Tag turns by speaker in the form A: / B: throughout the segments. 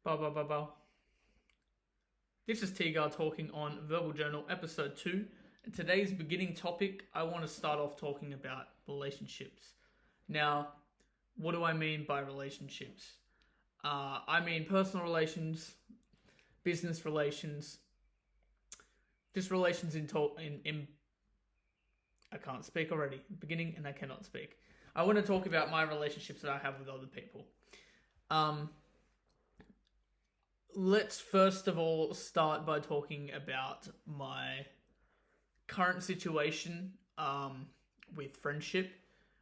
A: Ba ba ba ba. This is Tigar talking on Verbal Journal episode 2. And today's beginning topic, I want to start off talking about relationships. Now, what do I mean by relationships? I mean personal relations, business relations, just relations in I can't speak already. Beginning and I cannot speak. I want to talk about my relationships that I have with other people. Let's first of all start by talking about my current situation with friendship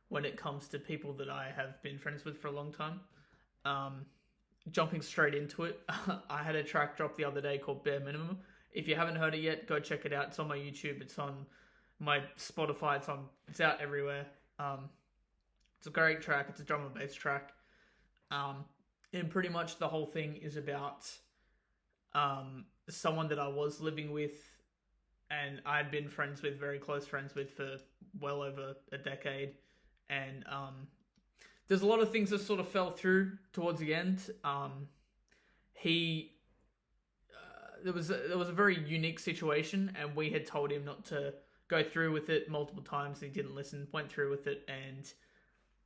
A: when it comes to people that I have been friends with for a long time. Jumping straight into it, I had a track drop the other day called Bare Minimum. If you haven't heard it yet, go check it out. It's on my YouTube, it's on my Spotify, it's out everywhere. It's a great track, it's a drum and bass track. And pretty much the whole thing is about someone that I was living with and I'd been friends with, very close friends with, for well over a decade. And there's a lot of things that sort of fell through towards the end. There was a very unique situation, and we had told him not to go through with it multiple times. He didn't listen, went through with it, and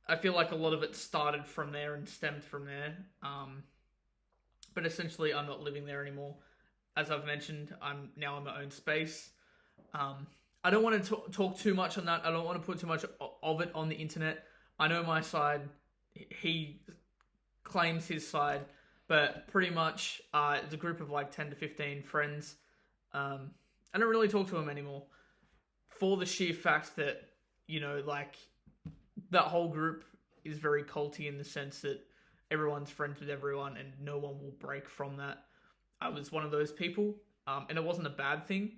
A: I feel like a lot of it started from there and stemmed from there. But essentially, I'm not living there anymore. As I've mentioned, I'm now in my own space. I don't want to talk too much on that. I don't want to put too much of it on the internet. I know my side. He claims his side. But pretty much, it's a group of like 10 to 15 friends. I don't really talk to him anymore. For the sheer fact that, like, that whole group is very culty in the sense that everyone's friends with everyone and no one will break from that. I was one of those people, and it wasn't a bad thing,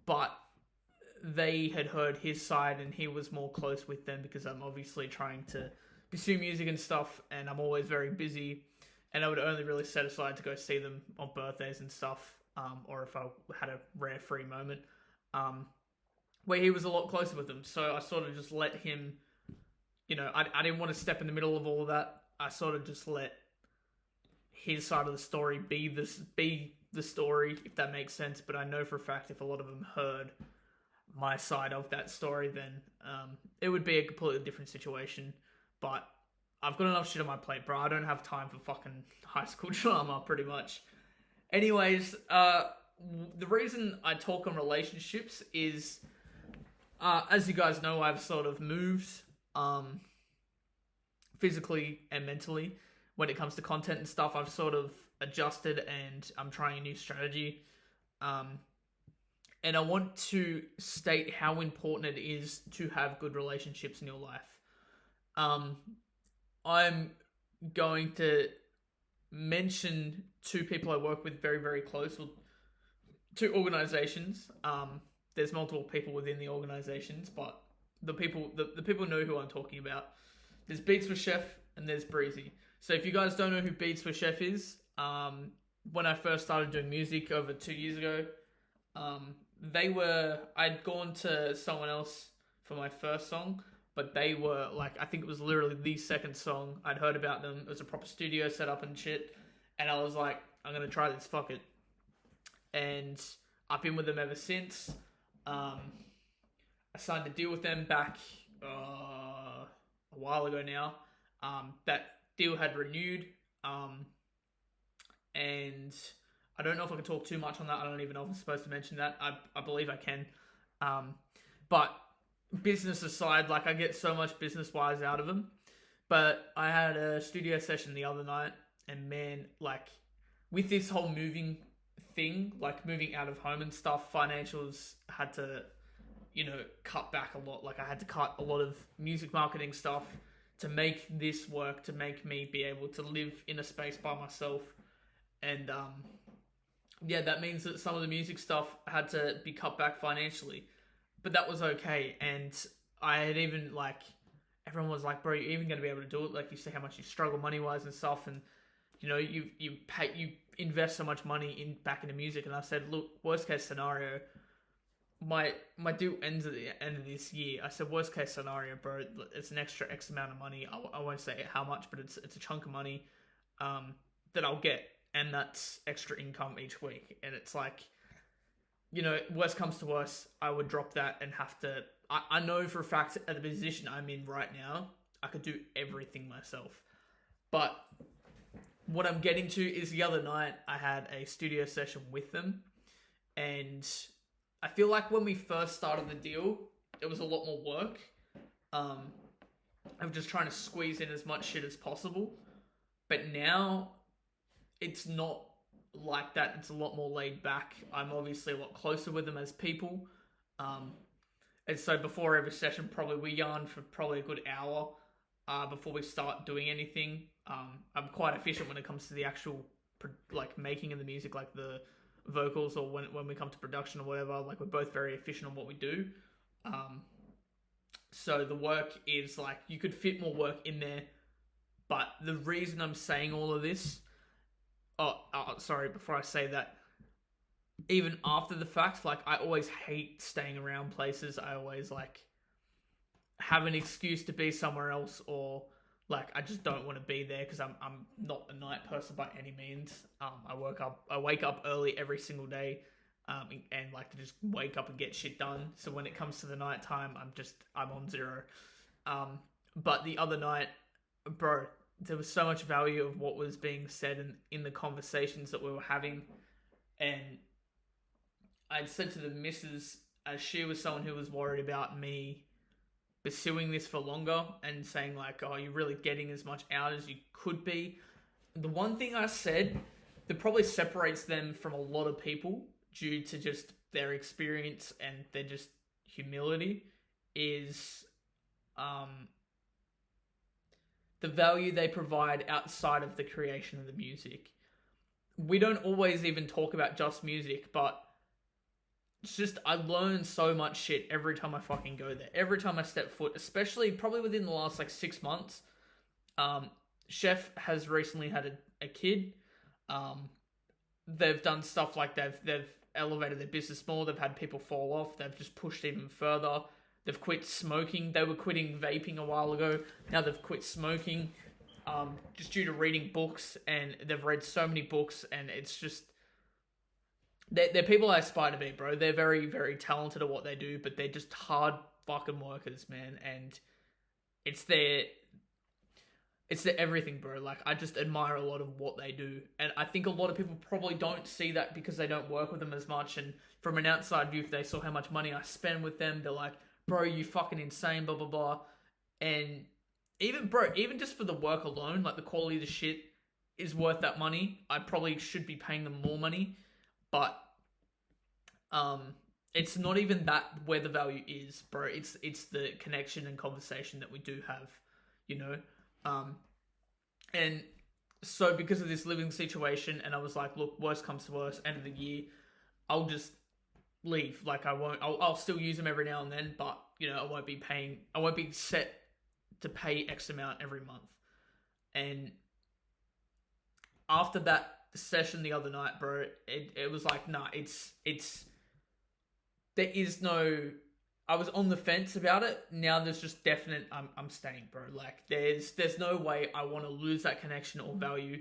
A: but they had heard his side and he was more close with them because I'm obviously trying to pursue music and stuff, and I'm always very busy, and I would only really set aside to go see them on birthdays and stuff, or if I had a rare free moment, where he was a lot closer with them. So I sort of just let him, I didn't want to step in the middle of all of that. I sort of just let his side of the story be the story, if that makes sense. But I know for a fact if a lot of them heard my side of that story, then it would be a completely different situation. But I've got enough shit on my plate, bro. I don't have time for fucking high school drama, pretty much. Anyways, the reason I talk on relationships is, as you guys know, I've sort of moved physically and mentally when it comes to content and stuff. I've sort of adjusted and I'm trying a new strategy. And I want to state how important it is to have good relationships in your life. I'm going to mention two people I work with very, very close, or two organizations. There's multiple people within the organizations, but the people know who I'm talking about. There's Beats with Chef and there's Breezy. So if you guys don't know who Beats with Chef is, when I first started doing music over 2 years ago, I'd gone to someone else for my first song, but they were like, I think it was literally the second song I'd heard about them. It was a proper studio set up and shit. And I was like, I'm going to try this, fuck it. And I've been with them ever since. I signed a deal with them back a while ago now. That deal had renewed. And I don't know if I can talk too much on that. I don't even know if I'm supposed to mention that. I believe I can. But business aside, like, I get so much business-wise out of them. But I had a studio session the other night, and man, like, with this whole moving thing, like moving out of home and stuff, financials had to, cut back a lot. Like, I had to cut a lot of music marketing stuff to make this work, to make me be able to live in a space by myself. And, that means that some of the music stuff had to be cut back financially. But that was okay. And I had even, like, everyone was like, bro, you're even going to be able to do it? Like, you see how much you struggle money-wise and stuff. And, you invest so much money back into music. And I said, look, worst case scenario, my deal ends at the end of this year. I said, worst case scenario, bro, it's an extra X amount of money. I won't say how much, but it's a chunk of money that I'll get. and that's extra income each week. And it's like, you know, worst comes to worst, I would drop that and have to. I know for a fact at the position I'm in right now, I could do everything myself. But what I'm getting to is the other night I had a studio session with them, and I feel like when we first started the deal, it was a lot more work. I'm just trying to squeeze in as much shit as possible. But now it's not like that. It's a lot more laid back. I'm obviously a lot closer with them as people. And so before every session, probably we yarn for probably a good hour before we start doing anything. I'm quite efficient when it comes to the actual like making of the music, like the vocals, or when we come to production or whatever. Like, we're both very efficient on what we do. So the work is like, you could fit more work in there. But the reason I'm saying all of this, sorry, before I say that, even after the fact, like, I always hate staying around places. I always like have an excuse to be somewhere else, or like I just don't want to be there because I'm not a night person by any means. I wake up early every single day, and like to just wake up and get shit done. So when it comes to the night time, I'm on zero. But the other night, bro, there was so much value of what was being said in the conversations that we were having, and I'd said to the missus, as she was someone who was worried about me pursuing this for longer and saying like, oh, you're really getting as much out as you could be. The one thing I said that probably separates them from a lot of people due to just their experience and their just humility is the value they provide outside of the creation of the music. We don't always even talk about just music, but it's just, I learn so much shit every time I fucking go there. Every time I step foot, especially probably within the last like 6 months. Chef has recently had a kid. They've done stuff like they've elevated their business more. They've had people fall off. They've just pushed even further. They've quit smoking. They were quitting vaping a while ago. Now they've quit smoking, just due to reading books, and they've read so many books, and it's just, they're people I aspire to be, bro. They're very, very talented at what they do, but they're just hard fucking workers, man. And it's their everything, bro. Like, I just admire a lot of what they do. And I think a lot of people probably don't see that because they don't work with them as much. And from an outside view, if they saw how much money I spend with them, they're like, bro, you fucking insane, blah, blah, blah. And even just for the work alone, like the quality of the shit is worth that money. I probably should be paying them more money. But it's not even that where the value is, bro. It's the connection and conversation that we do have, you know? And so because of this living situation, and I was like, look, worst comes to worst, end of the year, I'll just leave. Like, I'll still use them every now and then, but, you know, I won't be set to pay X amount every month. And after that session the other night, bro, it was like, nah, there is no, I was on the fence about it. Now there's just definite, I'm staying, bro. Like, there's no way I want to lose that connection or value,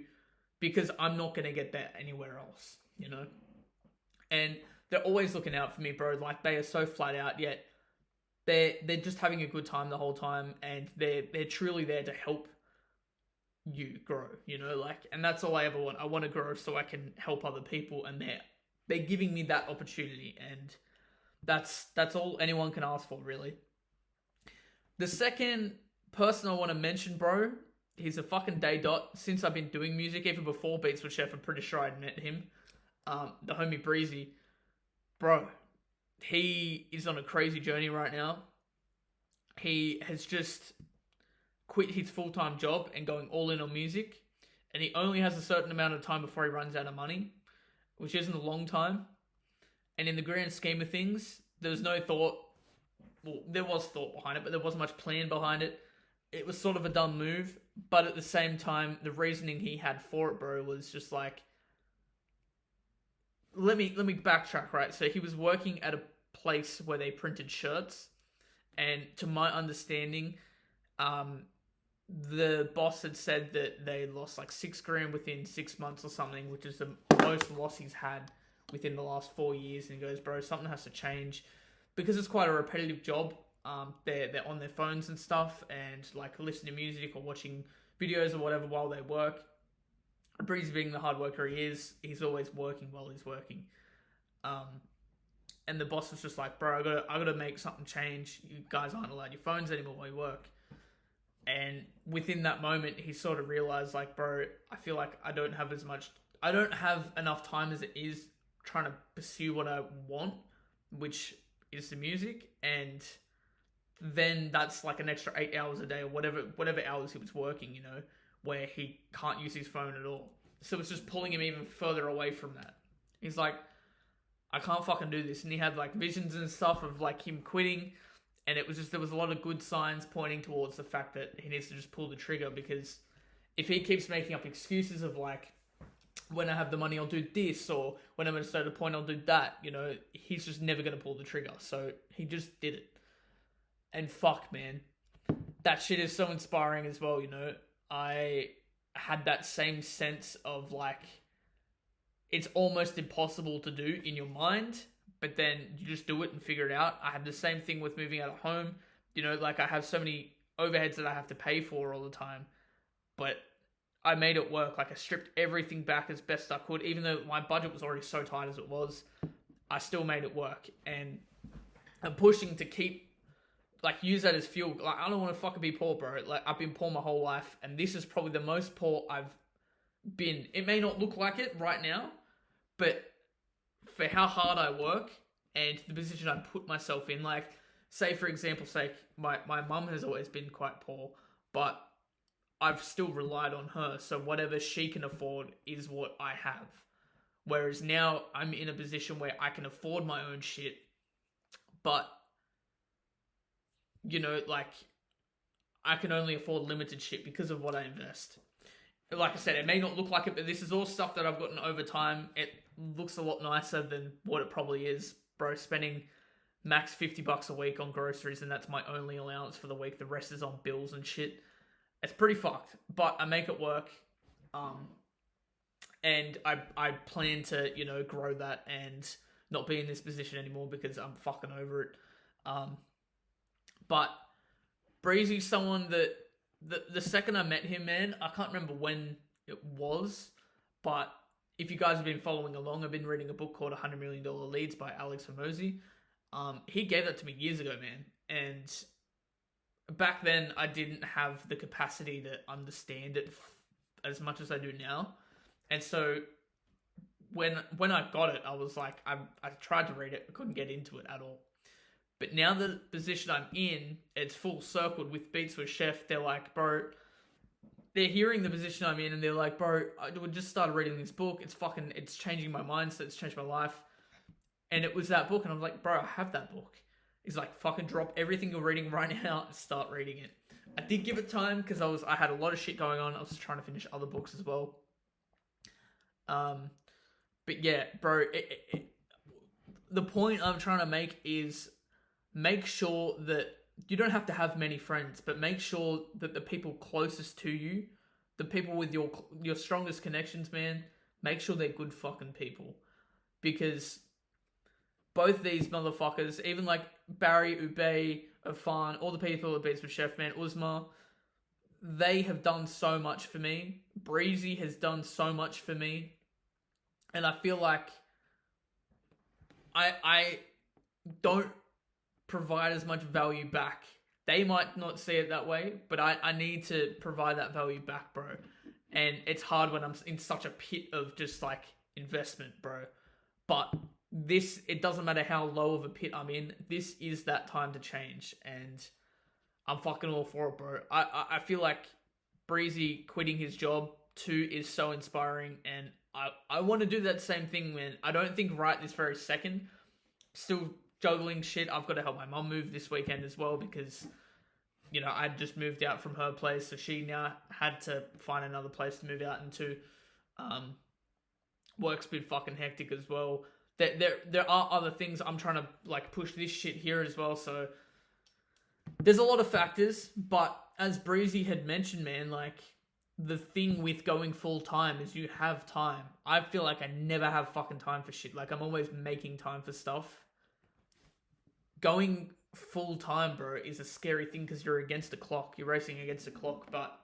A: because I'm not going to get that anywhere else, you know? And they're always looking out for me, bro. Like, they are so flat out, yet they're just having a good time the whole time, and they're truly there to help you grow, you know? Like, and that's all I ever want. I want to grow so I can help other people, and they're giving me that opportunity, and that's all anyone can ask for, really. The second person I want to mention, bro, he's a fucking day dot since I've been doing music. Even before Beats with Chef, I'm pretty sure I'd met him. The homie Breezy. Bro, he is on a crazy journey right now. He has just quit his full-time job and going all in on music. And he only has a certain amount of time before he runs out of money, which isn't a long time. And in the grand scheme of things, there was no thought. Well, there was thought behind it, but there wasn't much plan behind it. It was sort of a dumb move. But at the same time, the reasoning he had for it, bro, was just like, let me backtrack, right? So he was working at a place where they printed shirts. And to my understanding, the boss had said that they lost like 6 grand within 6 months or something, which is the most loss he's had within the last 4 years. And he goes, bro, something has to change because it's quite a repetitive job. They're on their phones and stuff, and like listening to music or watching videos or whatever while they work. Breezy, being the hard worker he is, he's always working while he's working. And the boss was just like, bro, I gotta make something change. You guys aren't allowed your phones anymore while you work. And within that moment, he sort of realized, like, bro, I feel like I don't have enough time as it is trying to pursue what I want, which is the music. And then that's like an extra 8 hours a day or whatever hours he was working, you know, where he can't use his phone at all. So it's just pulling him even further away from that. He's like, I can't fucking do this. And he had like visions and stuff of like him quitting. And it was just, there was a lot of good signs pointing towards the fact that he needs to just pull the trigger, because if he keeps making up excuses of like, when I have the money, I'll do this, or when I'm at a certain point, I'll do that, you know, he's just never going to pull the trigger. So he just did it. And fuck, man, that shit is so inspiring as well, you know. I had that same sense of like, it's almost impossible to do in your mind, but then you just do it and figure it out. I had the same thing with moving out of home. You know, like I have so many overheads that I have to pay for all the time, but I made it work. Like I stripped everything back as best I could, even though my budget was already so tight as it was. I still made it work, and I'm pushing to keep, like, use that as fuel. Like, I don't want to fucking be poor, bro. Like, I've been poor my whole life, and this is probably the most poor I've been. It may not look like it right now, but for how hard I work and the position I put myself in, like, say for example's sake, my mum has always been quite poor, but I've still relied on her, so whatever she can afford is what I have. Whereas now I'm in a position where I can afford my own shit, but, you know, like, I can only afford limited shit because of what I invest. Like I said, it may not look like it, but this is all stuff that I've gotten over time. It looks a lot nicer than what it probably is, bro. Spending max $50 a week on groceries, and that's my only allowance for the week. The rest is on bills and shit. It's pretty fucked, but I make it work. And I plan to, you know, grow that and not be in this position anymore because I'm fucking over it. But Breezy's someone that the second I met him, man, I can't remember when it was, but if you guys have been following along, I've been reading a book called $100 Million Leads by Alex Hormozi. He gave that to me years ago, man. And back then, I didn't have the capacity to understand it as much as I do now. And so when I got it, I was like, I tried to read it, I couldn't get into it at all. But now the position I'm in, it's full circled with Beats with Chef. They're like, bro, they're hearing the position I'm in, and they're like, bro, I just started reading this book. It's changing my mindset. It's changed my life. And it was that book, and I was like, bro, I have that book. He's like, fucking drop everything you're reading right now and start reading it. I did give it time because I had a lot of shit going on. I was trying to finish other books as well. But yeah, bro, the point I'm trying to make is make sure that you don't have to have many friends, but make sure that the people closest to you, the people with your strongest connections, man, make sure they're good fucking people. Because both these motherfuckers, even like Barry, Ube, Afan, all the people at Beats with Chef, man, Uzma, they have done so much for me. Breezy has done so much for me. And I feel like I don't provide as much value back. They might not see it that way, but I need to provide that value back, bro. And it's hard when I'm in such a pit of just like investment, bro. But it doesn't matter how low of a pit I'm in, this is that time to change. And I'm fucking all for it, bro. I feel like Breezy quitting his job too is so inspiring, and I want to do that same thing, man. I don't think right this very second. Still juggling shit. I've got to help my mum move this weekend as well because, you know, I just moved out from her place, so she now had to find another place to move out into. Work's been fucking hectic as well. There are other things I'm trying to like push this shit here as well, so there's a lot of factors, but as Breezy had mentioned, man, like, the thing with going full time is you have time. I feel like I never have fucking time for shit. Like, I'm always making time for stuff. Going full time, bro, is a scary thing because you're against the clock. You're racing against the clock, but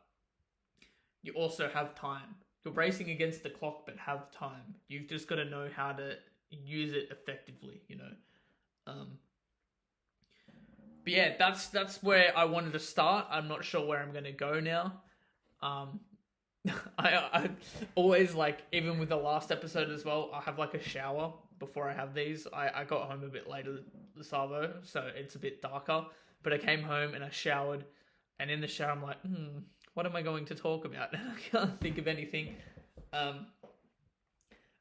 A: you also have time. You're racing against the clock, but have time. You've just got to know how to use it effectively, you know. But yeah, that's where I wanted to start. I'm not sure where I'm gonna go now. I always, like, even with the last episode as well, I have like a shower before I have these. I got home a bit later, the Savo, so it's a bit darker. But I came home and I showered, and in the shower I'm like, what am I going to talk about? And I can't think of anything.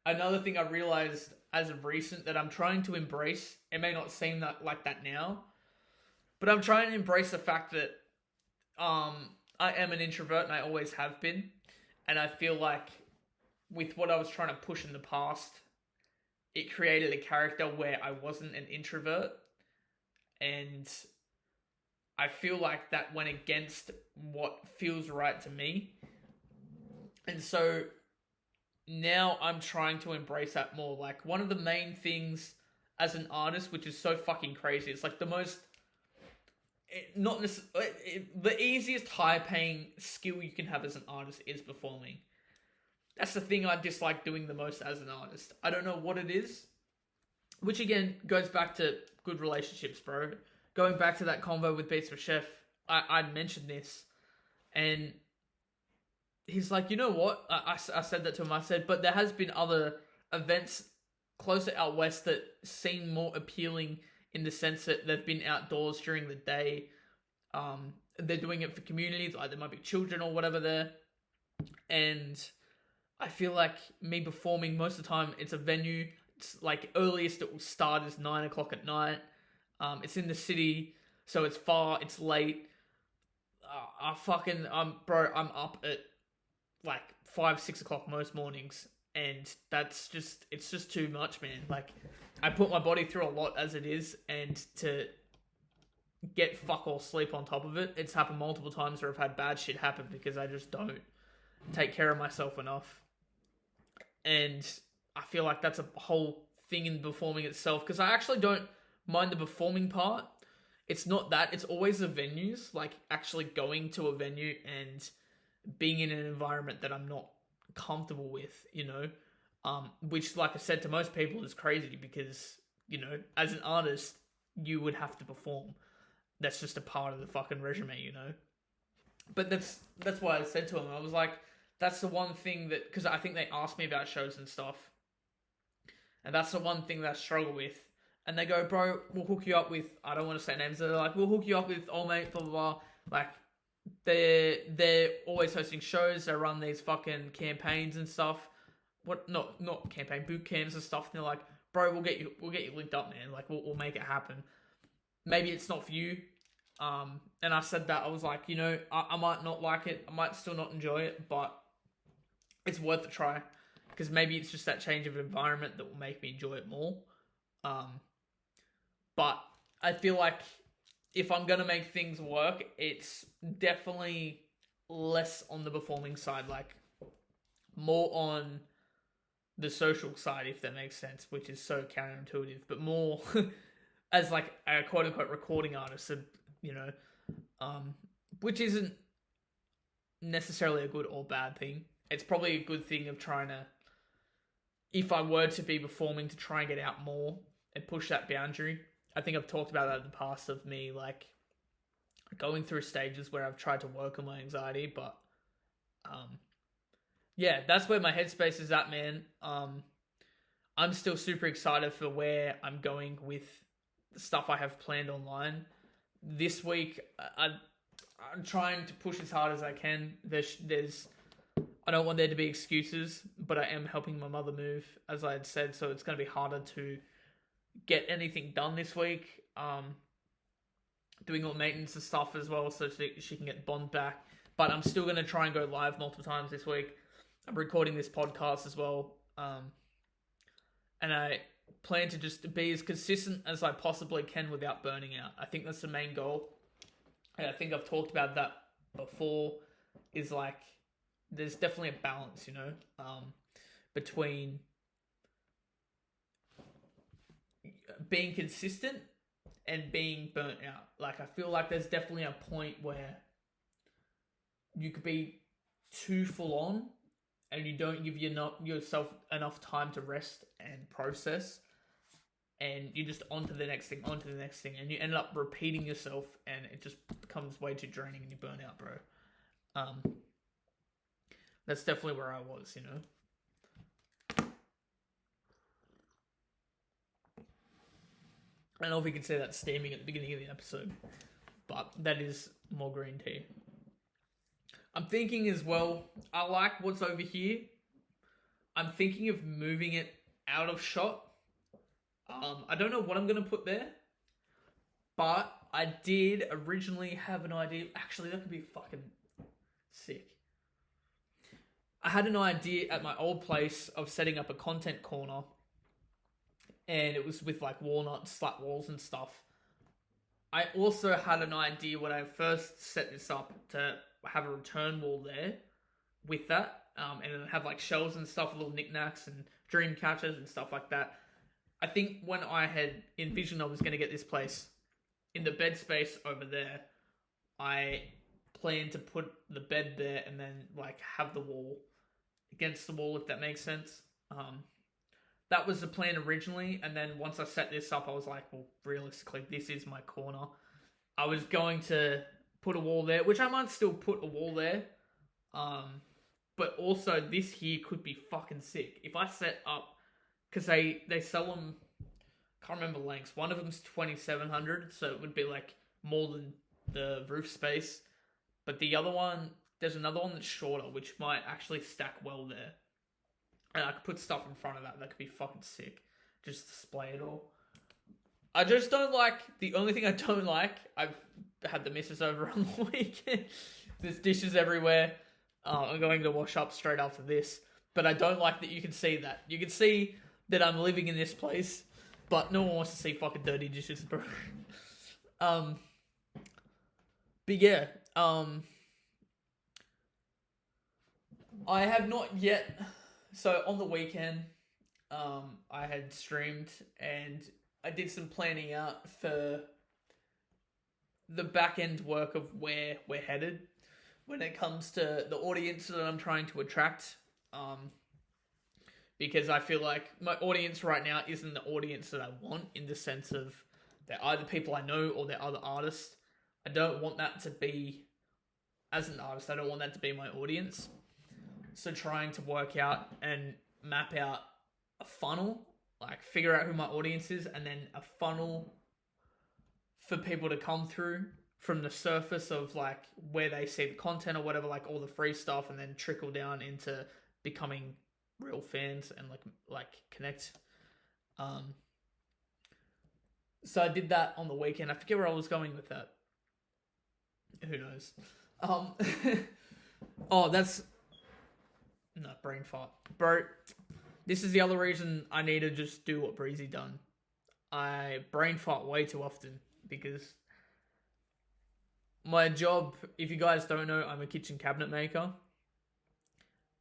A: Another thing I realized as of recent that I'm trying to embrace, it may not seem that like that now, but I'm trying to embrace the fact that I am an introvert and I always have been. And I feel like with what I was trying to push in the past, it created a character where I wasn't an introvert. And I feel like that went against what feels right to me. And so now I'm trying to embrace that more. Like, one of the main things as an artist, which is so fucking crazy, it's like the most... the easiest high-paying skill you can have as an artist is performing. That's the thing I dislike doing the most as an artist. I don't know what it is, which again goes back to good relationships, bro. Going back to that convo with Beats for Chef, I mentioned this, and he's like, you know what? I said that to him. I said, but there has been other events closer out west that seem more appealing in the sense that they've been outdoors during the day. They're doing it for communities, like there might be children or whatever there. And I feel like me performing, most of the time, it's a venue. It's like earliest it will start is 9 o'clock at night. It's in the city, so it's far, it's late. Bro, I'm up at like 5, 6 o'clock most mornings. And it's just too much, man. Like, I put my body through a lot as it is, and to get fuck all sleep on top of it, it's happened multiple times where I've had bad shit happen because I just don't take care of myself enough. And I feel like that's a whole thing in performing itself, because I actually don't mind the performing part. It's not that, it's always the venues, like actually going to a venue and being in an environment that I'm not comfortable with, you know, which, like I said, to most people is crazy because, you know, as an artist, you would have to perform. That's just a part of the fucking resume, you know. But that's why I said to him, I was like, that's the one thing that, because I think they asked me about shows and stuff, and that's the one thing that I struggle with. And they go, bro, we'll hook you up with, I don't want to say names, they're like, we'll hook you up with old mate, blah blah blah. Like, they're always hosting shows. They run these fucking campaigns and stuff. What? Not campaign, boot camps and stuff. And they're like, bro, we'll get you linked up, man. Like, we'll make it happen. Maybe it's not for you. And I said that, I was like, you know, I might not like it. I might still not enjoy it, but it's worth a try, because maybe it's just that change of environment that will make me enjoy it more. But I feel like if I'm going to make things work, it's definitely less on the performing side, like more on the social side, if that makes sense, which is so counterintuitive, but more as like a quote unquote recording artist, you know, which isn't necessarily a good or bad thing. It's probably a good thing of trying to, if I were to be performing, to try and get out more and push that boundary. I think I've talked about that in the past, of me like going through stages where I've tried to work on my anxiety, but yeah, that's where my headspace is at, man. I'm still super excited for where I'm going with the stuff I have planned online. This week, I'm trying to push as hard as I can. There's I don't want there to be excuses, but I am helping my mother move, as I had said, so it's going to be harder to get anything done this week. Doing all maintenance and stuff as well, so she can get Bond back. But I'm still going to try and go live multiple times this week. I'm recording this podcast as well. And I plan to just be as consistent as I possibly can without burning out. I think that's the main goal. And I think I've talked about that before, is like there's definitely a balance, between being consistent and being burnt out. Like, I feel like there's definitely a point where you could be too full on and you don't give yourself enough time to rest and process, and you're just onto the next thing, and you end up repeating yourself, and it just becomes way too draining and you burn out, bro. That's definitely where I was, I don't know if we could say that steaming at the beginning of the episode, but that is more green tea. I'm thinking as well, I like what's over here. I'm thinking of moving it out of shot. I don't know what I'm going to put there, but I did originally have an idea. Actually, that could be fucking sick. I had an idea at my old place of setting up a content corner, and it was with like walnut slat walls and stuff. I also had an idea when I first set this up to have a return wall there with that, and then have like shelves and stuff, little knickknacks and dream catchers and stuff like that. I think when I had envisioned I was going to get this place in the bed space over there, I planned to put the bed there and then like have the wall against the wall, if that makes sense. That was the plan originally, and then once I set this up, I was like, well, realistically, this is my corner. I was going to put a wall there, which I might still put a wall there, but also this here could be fucking sick. If I set up, because they sell them, can't remember lengths, one of them's 2,700, so it would be like more than the roof space, but the other one, there's another one that's shorter, which might actually stack well there. And I could put stuff in front of that could be fucking sick. Just display it all. I just don't like, the only thing I don't like, I've had the missus over on the weekend. There's dishes everywhere. I'm going to wash up straight after this. But I don't like that you can see that. You can see that I'm living in this place, but no one wants to see fucking dirty dishes, bro. But yeah, I have not yet. So on the weekend, I had streamed and I did some planning out for the back end work of where we're headed when it comes to the audience that I'm trying to attract. Because I feel like my audience right now isn't the audience that I want, in the sense of they're either people I know or they're other artists. I don't want that to be, as an artist, I don't want that to be my audience. So trying to work out and map out a funnel, like figure out who my audience is, and then a funnel for people to come through from the surface of like where they see the content or whatever, like all the free stuff, and then trickle down into becoming real fans and like connect. So I did that on the weekend. I forget where I was going with that. Who knows? Oh, that's... No, brain fart. Bro, this is the other reason I need to just do what Breezy done. I brain fart way too often because my job, if you guys don't know, I'm a kitchen cabinet maker.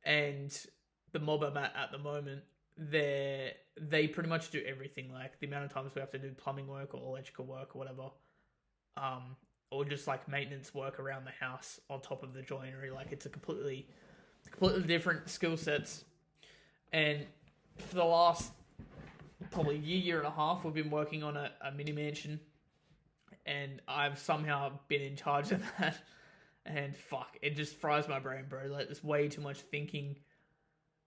A: And the mob I'm at the moment, they pretty much do everything. Like the amount of times we have to do plumbing work or electrical work or whatever. Or just like maintenance work around the house on top of the joinery. Like it's a completely different skill sets. And for the last probably year and a half, we've been working on a mini mansion, and I've somehow been in charge of that. And fuck, it just fries my brain, bro. Like there's way too much thinking.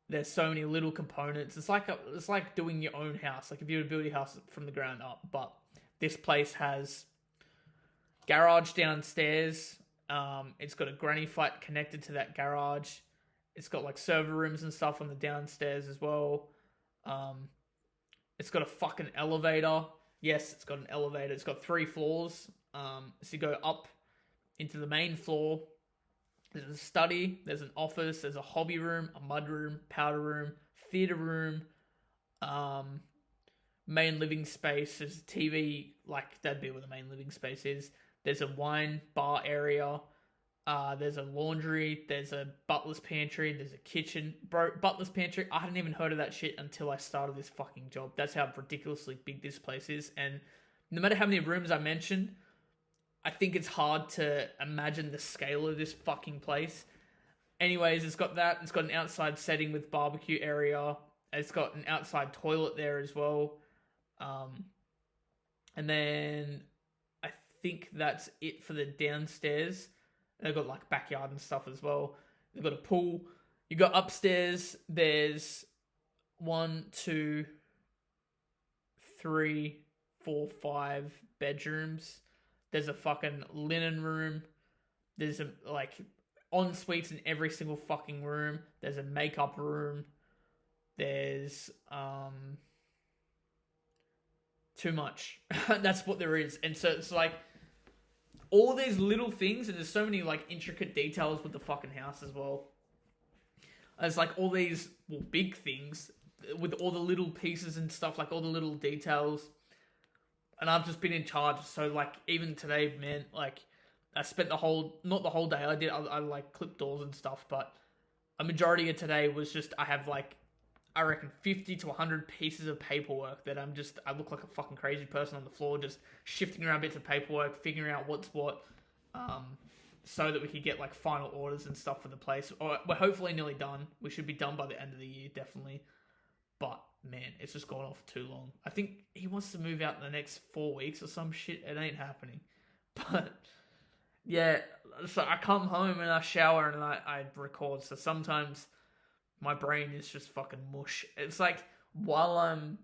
A: There's so many little components. It's like doing your own house. Like if you were to build your house from the ground up, but this place has garage downstairs. It's got a granny flat connected to that garage. It's got like server rooms and stuff on the downstairs as well. It's got a fucking elevator. Yes, it's got an elevator. It's got 3 floors. So you go up into the main floor. There's a study. There's an office. There's a hobby room, a mud room, powder room, theater room, main living space. There's a TV. Like that'd be where the main living space is. There's a wine bar area. There's a laundry, there's a butler's pantry, there's a kitchen. Bro, butler's pantry, I hadn't even heard of that shit until I started this fucking job. That's how ridiculously big this place is. And no matter how many rooms I mention, I think it's hard to imagine the scale of this fucking place. Anyways, it's got that. It's got an outside setting with barbecue area. It's got an outside toilet there as well. And then I think that's it for the downstairs. They've got like backyard and stuff as well. They've got a pool. You got upstairs. There's 1, 2, 3, 4, 5 bedrooms. There's a fucking linen room. There's a like en suites in every single fucking room. There's a makeup room. There's too much. That's what there is. And so it's like all these little things, and there's so many like intricate details with the fucking house as well. There's like all these big things with all the little pieces and stuff, like all the little details. And I've just been in charge. So like even today, man, like I spent not the whole day. I like clipped doors and stuff, but a majority of today was just, I have like, I reckon 50 to 100 pieces of paperwork that I look like a fucking crazy person on the floor, just shifting around bits of paperwork, figuring out what's what, so that we could get like final orders and stuff for the place. We're hopefully nearly done. We should be done by the end of the year, definitely. But man, it's just gone on for too long. I think he wants to move out in the next 4 weeks or some shit. It ain't happening. But yeah, so I come home and I shower and I record. So sometimes my brain is just fucking mush. It's like while I'm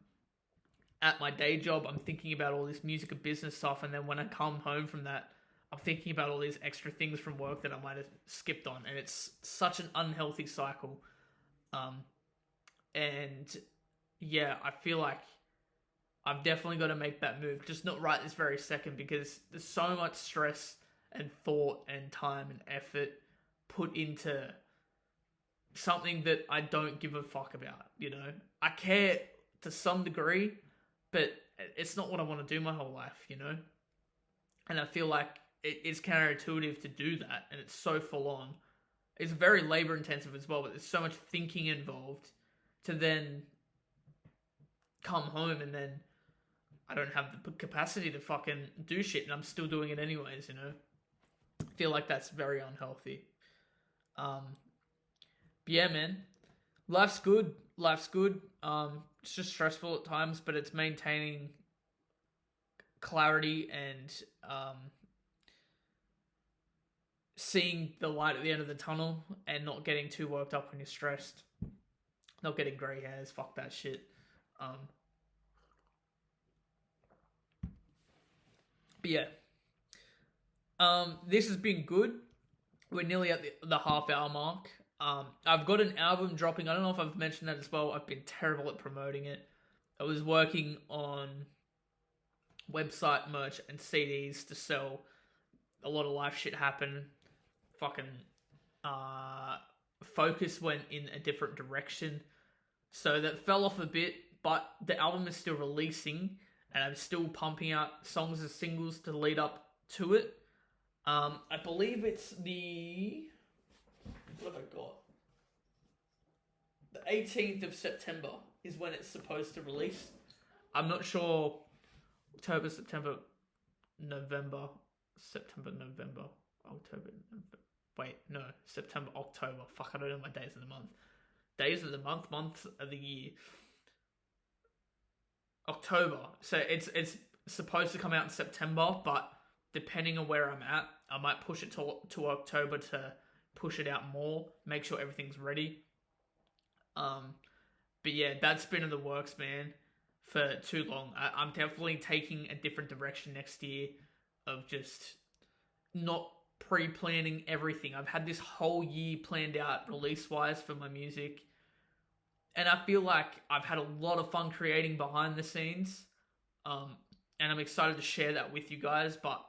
A: at my day job, I'm thinking about all this music and business stuff. And then when I come home from that, I'm thinking about all these extra things from work that I might have skipped on. And it's such an unhealthy cycle. And yeah, I feel like I've definitely got to make that move. Just not right this very second, because there's so much stress and thought and time and effort put into something that I don't give a fuck about, you know? I care to some degree, but it's not what I want to do my whole life, you know? And I feel like it's counterintuitive to do that, and it's so full on. It's very labor intensive as well, but there's so much thinking involved to then come home and then I don't have the capacity to fucking do shit, and I'm still doing it anyways, you know? I feel like that's very unhealthy. But yeah, man, life's good. It's just stressful at times, but it's maintaining clarity and seeing the light at the end of the tunnel and not getting too worked up when you're stressed. Not getting grey hairs. Fuck that shit. But yeah. This has been good. We're nearly at the half-hour mark. I've got an album dropping. I don't know if I've mentioned that as well. I've been terrible at promoting it. I was working on website merch and CDs to sell. A lot of life shit happened. Fucking focus went in a different direction. So that fell off a bit, but the album is still releasing, and I'm still pumping out songs as singles to lead up to it. I believe it's the... What have I got? The 18th of September is when it's supposed to release. I'm not sure. October, September, November. Wait, no. September, October. Fuck, I don't know my days of the month. Days of the month, months of the year. October. So it's supposed to come out in September, but depending on where I'm at, I might push it to October to push it out more, make sure everything's ready. But yeah, that's been in the works, man, for too long. I'm definitely taking a different direction next year of just not pre-planning everything. I've had this whole year planned out release-wise for my music, and I feel like I've had a lot of fun creating behind the scenes, and I'm excited to share that with you guys, but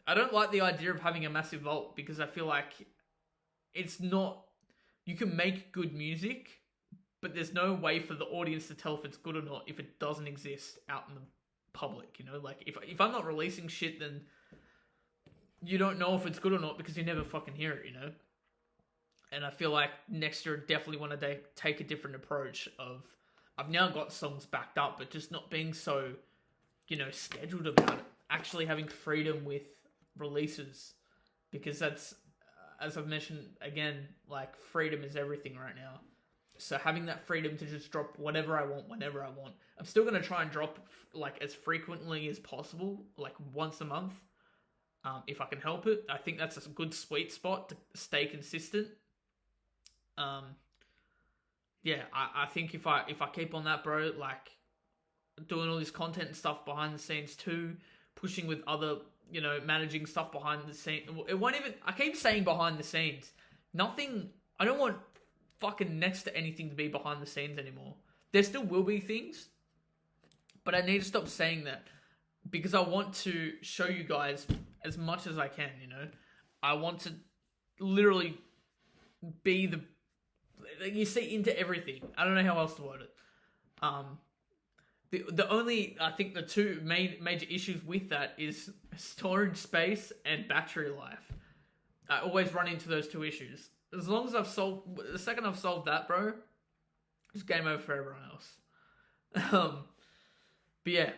A: I don't like the idea of having a massive vault, because I feel like it's not... You can make good music, but there's no way for the audience to tell if it's good or not if it doesn't exist out in the public, you know? Like, if I'm not releasing shit, then you don't know if it's good or not because you never fucking hear it, you know? And I feel like next year I definitely want to take a different approach of, I've now got songs backed up, but just not being so, you know, scheduled about it. Actually having freedom with releases. Because that's, as I've mentioned again, like, freedom is everything right now. So having that freedom to just drop whatever I want, whenever I want. I'm still going to try and drop, like, as frequently as possible, like, once a month. If I can help it. I think that's a good sweet spot to stay consistent. Yeah, I think if I keep on that, bro, like, doing all this content and stuff behind the scenes too, pushing with other, you know, managing stuff behind the scenes. It won't even, I keep saying behind the scenes. Nothing, I don't want fucking next to anything to be behind the scenes anymore. There still will be things, but I need to stop saying that because I want to show you guys as much as I can, you know. I want to literally be you see into everything. I don't know how else to word it. The only, I think the two major issues with that is storage space and battery life. I always run into those two issues. As long as the second I've solved that, bro, it's game over for everyone else. But yeah,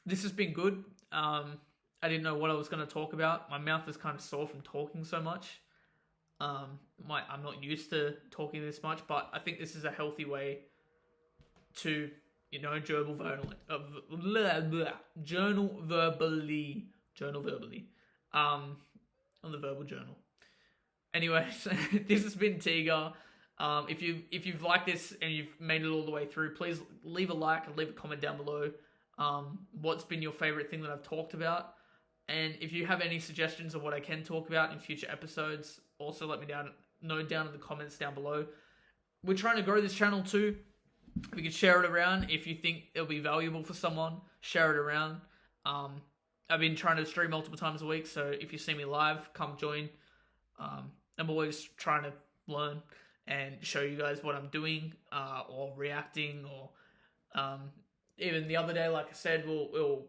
A: this has been good. I didn't know what I was going to talk about. My mouth is kind of sore from talking so much. I'm not used to talking this much, but I think this is a healthy way to, you know, journal verbally, on the verbal journal. Anyways, this has been Tiga. If you've liked this and you've made it all the way through, please leave a like and leave a comment down below. What's been your favorite thing that I've talked about? And if you have any suggestions of what I can talk about in future episodes, also let me know down in the comments down below. We're trying to grow this channel too. We could share it around. If you think it'll be valuable for someone, share it around. I've been trying to stream multiple times a week, so if you see me live, come join. I'm always trying to learn and show you guys what I'm doing, or reacting, or even the other day, like I said, we'll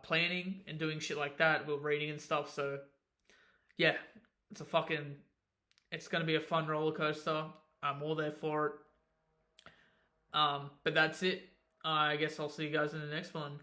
A: planning and doing shit like that. We're reading and stuff. So yeah, it's gonna be a fun roller coaster. I'm all there for it. But that's it. I guess I'll see you guys in the next one.